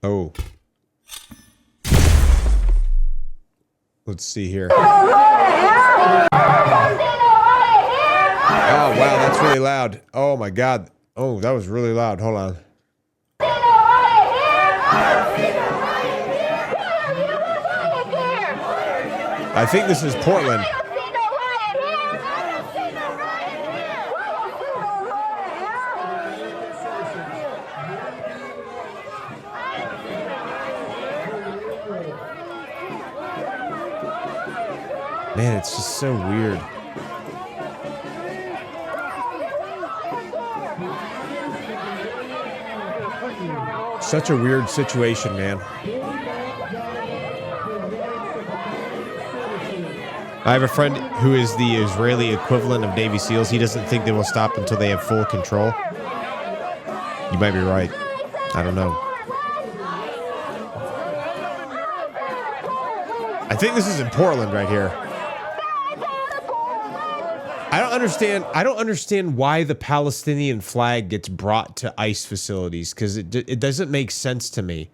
Oh. Let's see here. Oh, wow, that's really loud. Oh, my God. Oh, that was really loud. Hold on. I think this is Portland. Man, it's just so weird. Such a weird situation, man. I have a friend who is the Israeli equivalent of Navy SEALs. He doesn't think they will stop until they have full control. You might be right. I don't know. I think this is in Portland right here. I don't understand why the Palestinian flag gets brought to ICE facilities, because it doesn't make sense to me,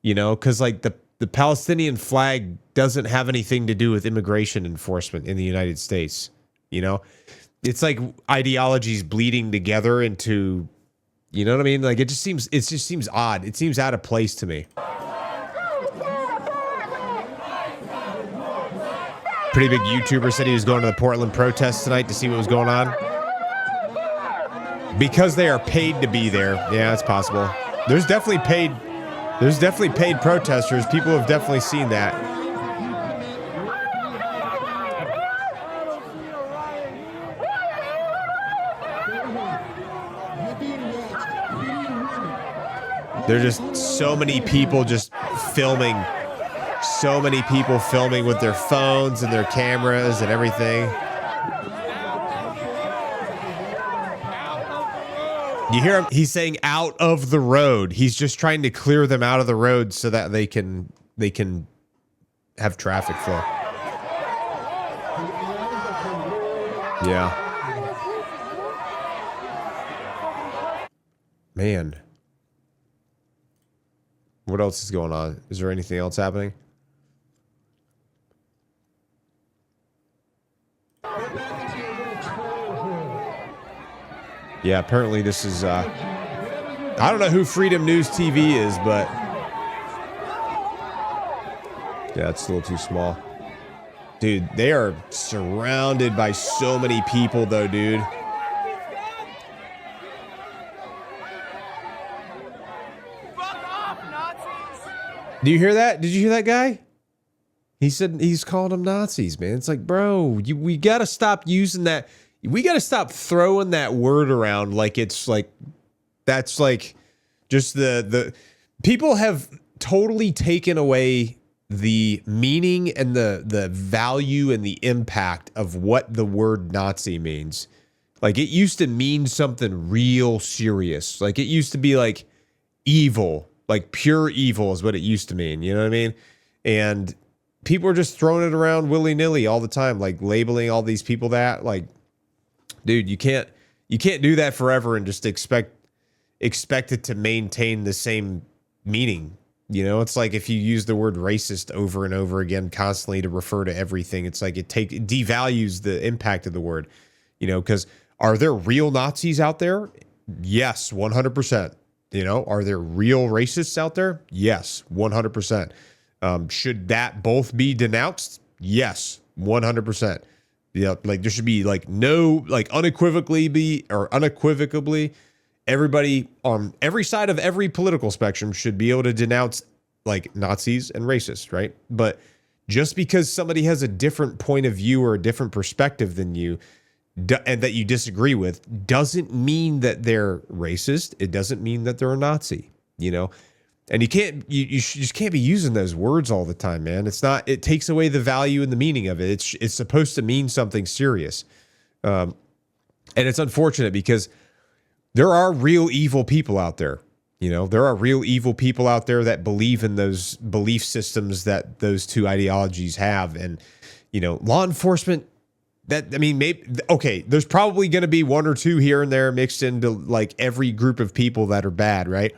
you know, because like the Palestinian flag doesn't have anything to do with immigration enforcement in the United States. You know, it's like ideologies bleeding together into, you know what I mean? Like it just seems odd. It seems out of place to me. Pretty big YouTuber said he was going to the Portland protests tonight to see what was going on. Because they are paid to be there. Yeah, it's possible. There's definitely paid protesters. People have definitely seen that. There's just so many people just filming. So many people filming with their phones and their cameras and everything. You hear him? He's saying out of the road. He's just trying to clear them out of the road so that they can have traffic flow. Yeah. Man. What else is going on? Is there anything else happening? Yeah, apparently this is, I don't know who Freedom News TV is, but yeah, it's a little too small. Dude, they are surrounded by so many people though, dude. Fuck off, Nazis! Do you hear that? Did you hear that guy? He said he's calling them Nazis, man. It's like, bro, we got to stop using that. We got to stop throwing that word around like it's like, that's like just the people have totally taken away the meaning and the value and the impact of what the word Nazi means. Like it used to mean something real serious. Like it used to be like evil, like pure evil is what it used to mean. You know what I mean? And people are just throwing it around willy-nilly all the time, like labeling all these people that, like, dude, you can't do that forever and just expect it to maintain the same meaning. You know, it's like if you use the word racist over and over again constantly to refer to everything, it's like it devalues the impact of the word. You know, because are there real Nazis out there? Yes, 100%. You know, are there real racists out there? Yes, 100%. Should that both be denounced? Yes, 100%. Yeah, like there should be like no, like unequivocally everybody on every side of every political spectrum should be able to denounce like Nazis and racists, right? But just because somebody has a different point of view or a different perspective than you and that you disagree with doesn't mean that they're racist. It doesn't mean that they're a Nazi, you know? And you just can't be using those words all the time, man. It's not, it takes away the value and the meaning of it. It's supposed to mean something serious. And it's unfortunate because there are real evil people out there. You know, there are real evil people out there that believe in those belief systems that those two ideologies have. And, you know, law enforcement, maybe, okay, there's probably going to be one or two here and there mixed into like every group of people that are bad, right?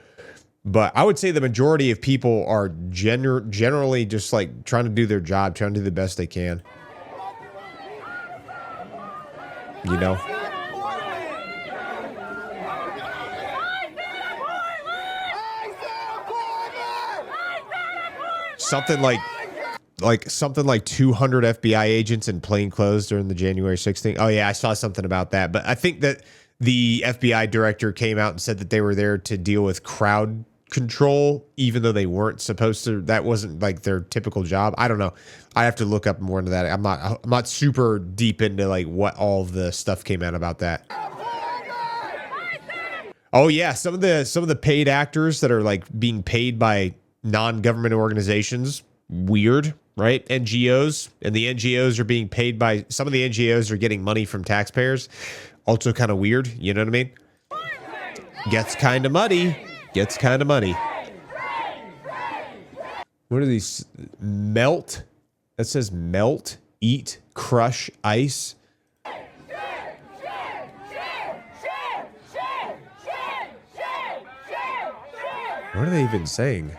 But I would say the majority of people are generally just like trying to do their job, trying to do the best they can. You know? Something like 200 FBI agents in plain clothes during the January 6th thing. Oh yeah, I saw something about that. But I think that the FBI director came out and said that they were there to deal with crowd control, even though they weren't supposed to. That wasn't like their typical job. I don't know. I have to look up more into that. I'm not super deep into like what all of the stuff came out about that. Oh yeah, some of the paid actors that are like being paid by non-government organizations. Weird, right? NGOs, and the NGOs are being paid by, some of the NGOs are getting money from taxpayers. Also kind of weird, you know what I mean? Gets kind of muddy. Gets kind of muddy. What are these? Melt? That says melt, eat, crush, ice. What are they even saying?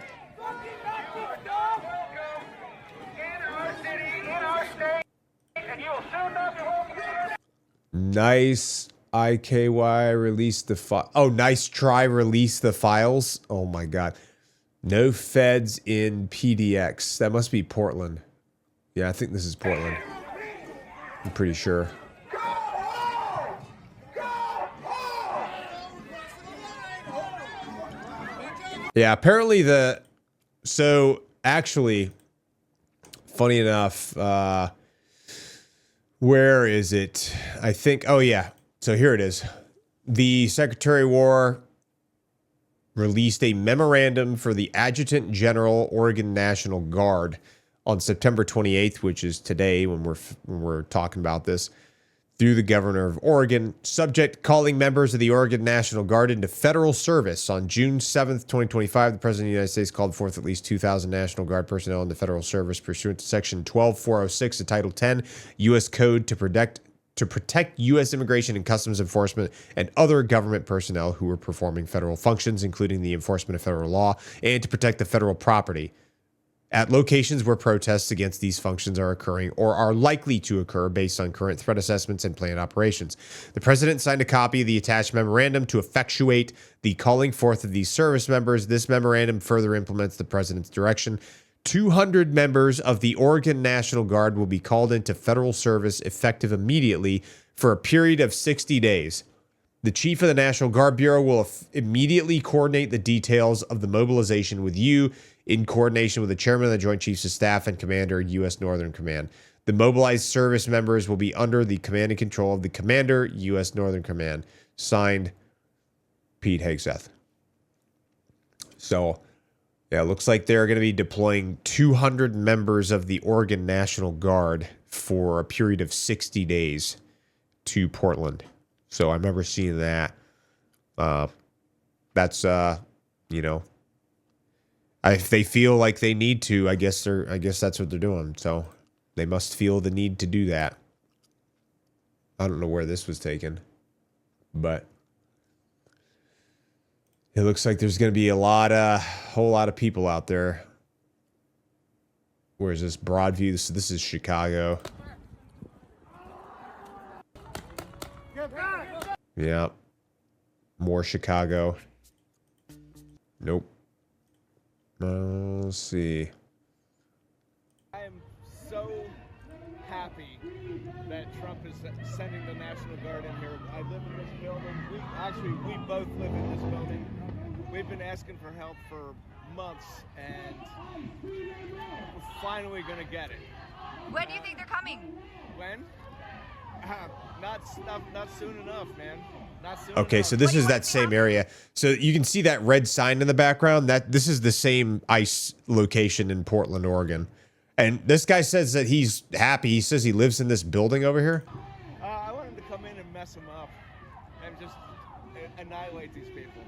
Nice IKY release the file. Oh, nice try release the files. Oh my god. No feds in PDX. That must be Portland. Yeah, I think this is Portland. I'm pretty sure. Yeah, apparently so actually, funny enough, where is it? I think, oh yeah. So here it is. The Secretary of War released a memorandum for the Adjutant General Oregon National Guard on September 28th, which is today when we're talking about this, through the governor of Oregon. Subject: calling members of the Oregon National Guard into federal service. On June 7th, 2025, the President of the United States called forth at least 2,000 National Guard personnel into federal service pursuant to Section 12406 of Title 10 U.S. Code to protect U.S. Immigration and Customs Enforcement and other government personnel who are performing federal functions, including the enforcement of federal law, and to protect the federal property at locations where protests against these functions are occurring or are likely to occur based on current threat assessments and planned operations. The President signed a copy of the attached memorandum to effectuate the calling forth of these service members. This memorandum further implements the President's direction. 200 members of the Oregon National Guard will be called into federal service effective immediately for a period of 60 days. The Chief of the National Guard Bureau will immediately coordinate the details of the mobilization with you in coordination with the Chairman of the Joint Chiefs of Staff and Commander, U.S. Northern Command. The mobilized service members will be under the command and control of the Commander, U.S. Northern Command. Signed, Pete Hegseth. So, yeah, it looks like they're going to be deploying 200 members of the Oregon National Guard for a period of 60 days to Portland. So I remember seeing that. That's, you know, if they feel like they need to, I guess that's what they're doing. So they must feel the need to do that. I don't know where this was taken, but it looks like there's going to be a whole lot of people out there. Where is this? Broadview. This is Chicago. Yeah. More Chicago. Nope. Let's see. I am so happy that Trump is sending the National Guard in here. I live in this building. We both live in this building. We've been asking for help for months, and we're finally going to get it. When do you think they're coming? When? Not soon enough, man. Not soon Okay, enough. so this is that same area. So you can see that red sign in the background. This is the same ICE location in Portland, Oregon. And this guy says that he's happy. He says he lives in this building over here. I want him to come in and mess them up and just annihilate these people.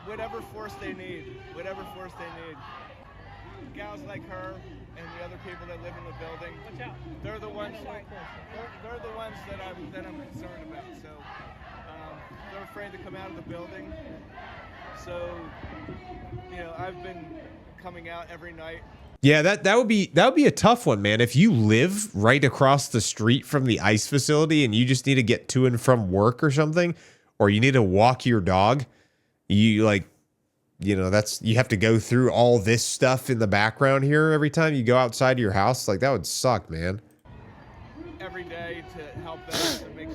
Whatever force they need. Whatever force they need. Gals like her and the other people that live in the building, they're the ones that I'm concerned about. So they're afraid to come out of the building. So, you know, I've been coming out every night. Yeah, that would be a tough one, man. If you live right across the street from the ice facility and you just need to get to and from work or something, or you need to walk your dog, you like, you know, you have to go through all this stuff in the background here every time you go outside of your house. Like, that would suck, man. Every day to help them to make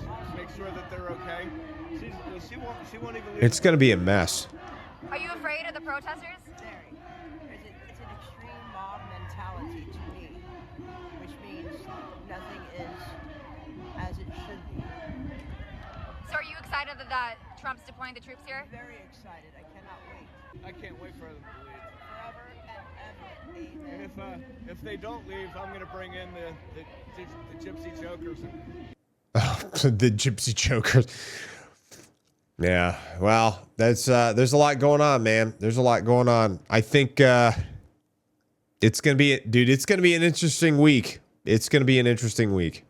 sure that they're okay. She won't even leave. It's gonna be a mess. Are you afraid of the protesters? Very. It's an extreme mob mentality to me, which means nothing is as it should be. So are you excited that Trump's deploying the troops here? Very excited. I cannot wait. I can't wait for them to leave. Forever and ever. Amen. And if they don't leave, I'm gonna bring in the gypsy jokers. The gypsy chokers. Yeah, well, that's there's a lot going on, man. There's a lot going on. I think it's gonna be, dude, it's gonna be an interesting week. It's gonna be an interesting week.